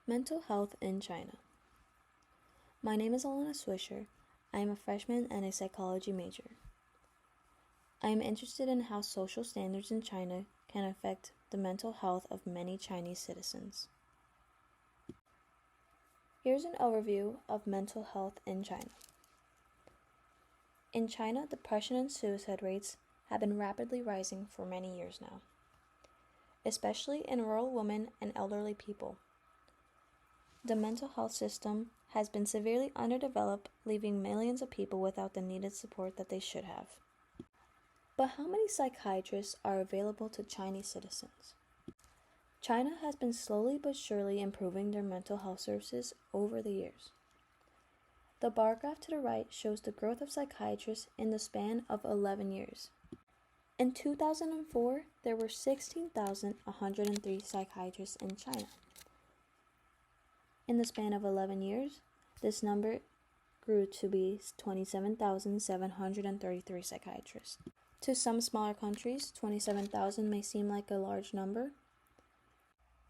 Mental health in China. My name is Alana Swisher. I am a freshman and a psychology major. I am interested in how social standards in China can affect the mental health of many Chinese citizens. Here's an overview of mental health in China. In China, depression and suicide rates have been rapidly rising for many years now, especially in rural women and elderly people. The mental health system has been severely underdeveloped, leaving millions of people without the needed support that they should have. But how many psychiatrists are available to Chinese citizens? China has been slowly but surely improving their mental health services over the years. The bar graph to the right shows the growth of psychiatrists in the span of 11 years. In 2004, there were 16,103 psychiatrists in China. In the span of 11 years, this number grew to be 27,733 psychiatrists. To some smaller countries, 27,000 may seem like a large number,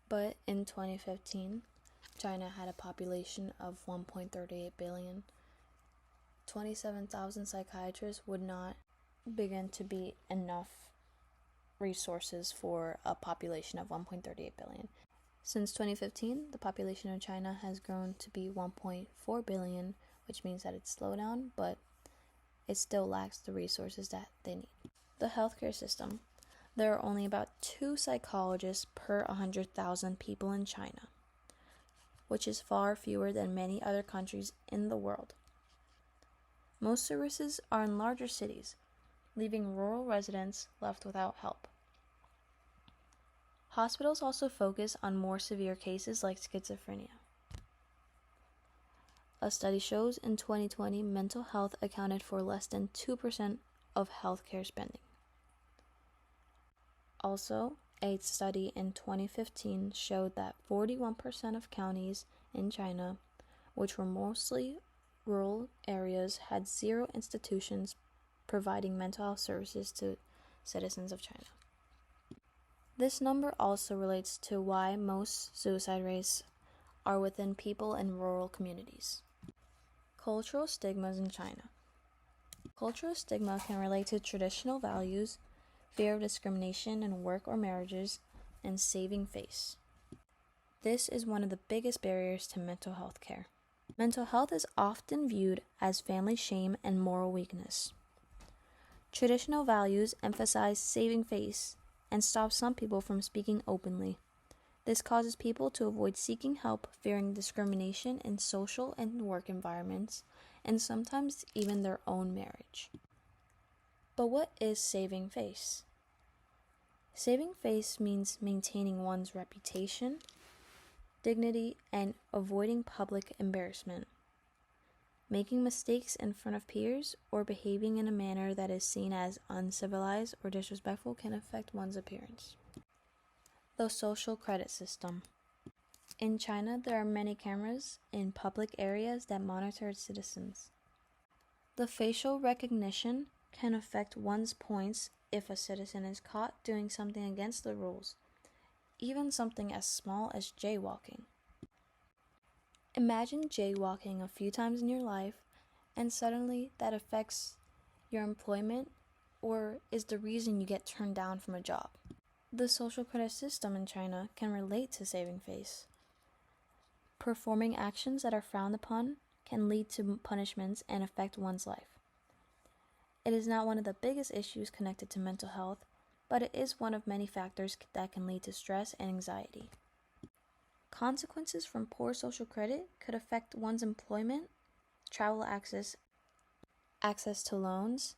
but in 2015, China had a population of 1.38 billion. 27,000 psychiatrists would not begin to be enough resources for a population of 1.38 billion. Since 2015, the population of China has grown to be 1.4 billion, which means that it's slowed down, but it still lacks the resources that they need. The healthcare system. There are only about 2 psychologists per 100,000 people in China, which is far fewer than many other countries in the world. Most services are in larger cities, leaving rural residents left without help. Hospitals also focus on more severe cases like schizophrenia. A study shows in 2020 mental health accounted for less than 2% of healthcare spending. Also, a study in 2015 showed that 41% of counties in China, which were mostly rural areas, had 0 institutions providing mental health services to citizens of China. This number also relates to why most suicide rates are within people in rural communities. Cultural stigmas in China. Cultural stigma can relate to traditional values, fear of discrimination in work or marriages, and saving face. This is one of the biggest barriers to mental health care. Mental health is often viewed as family shame and moral weakness. Traditional values emphasize saving face and stop some people from speaking openly. This causes people to avoid seeking help, fearing discrimination in social and work environments, and sometimes even their own marriage. But what is saving face? Saving face means maintaining one's reputation, dignity, and avoiding public embarrassment. Making mistakes in front of peers or behaving in a manner that is seen as uncivilized or disrespectful can affect one's appearance. The social credit system. In China, there are many cameras in public areas that monitor its citizens. The facial recognition can affect one's points if a citizen is caught doing something against the rules, even something as small as jaywalking. Imagine jaywalking a few times in your life, and suddenly that affects your employment or is the reason you get turned down from a job. The social credit system in China can relate to saving face. Performing actions that are frowned upon can lead to punishments and affect one's life. It is not one of the biggest issues connected to mental health, but it is one of many factors that can lead to stress and anxiety. Consequences from poor social credit could affect one's employment, travel access to loans,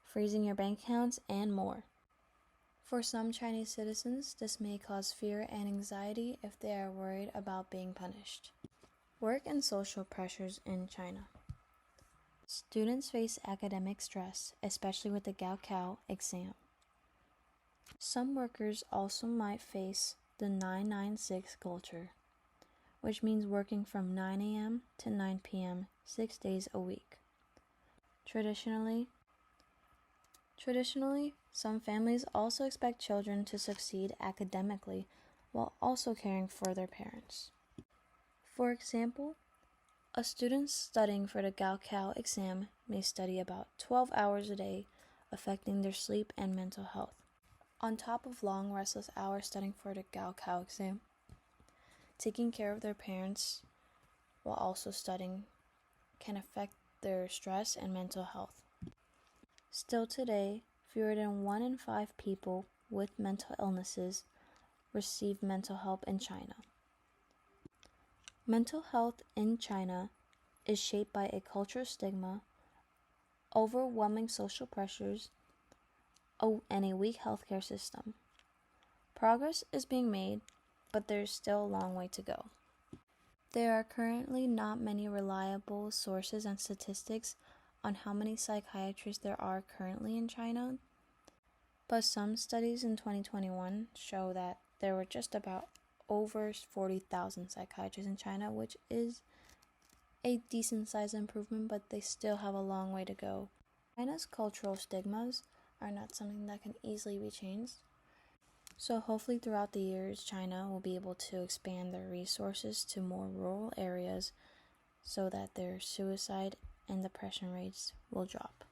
freezing your bank accounts, and more. For some Chinese citizens, this may cause fear and anxiety if they are worried about being punished. Work and social pressures in China. Students face academic stress, especially with the Gaokao exam. Some workers also might face the 996 culture, which means working from 9 a.m. to 9 p.m. 6 days a week. Traditionally, some families also expect children to succeed academically while also caring for their parents. For example, a student studying for the Gaokao exam may study about 12 hours a day, affecting their sleep and mental health. On top of long, restless hours studying for the Gaokao exam, taking care of their parents while also studying can affect their stress and mental health. Still today, fewer than 1 in 5 people with mental illnesses receive mental help in China. Mental health in China is shaped by a cultural stigma, overwhelming social pressures, and a weak healthcare system. Progress is being made, but there is still a long way to go. There are currently not many reliable sources and statistics on how many psychiatrists there are currently in China, but some studies in 2021 show that there were just about over 40,000 psychiatrists in China, which is a decent sized improvement, but they still have a long way to go. China's cultural stigmas are not something that can easily be changed. So hopefully throughout the years, China will be able to expand their resources to more rural areas so that their suicide and depression rates will drop.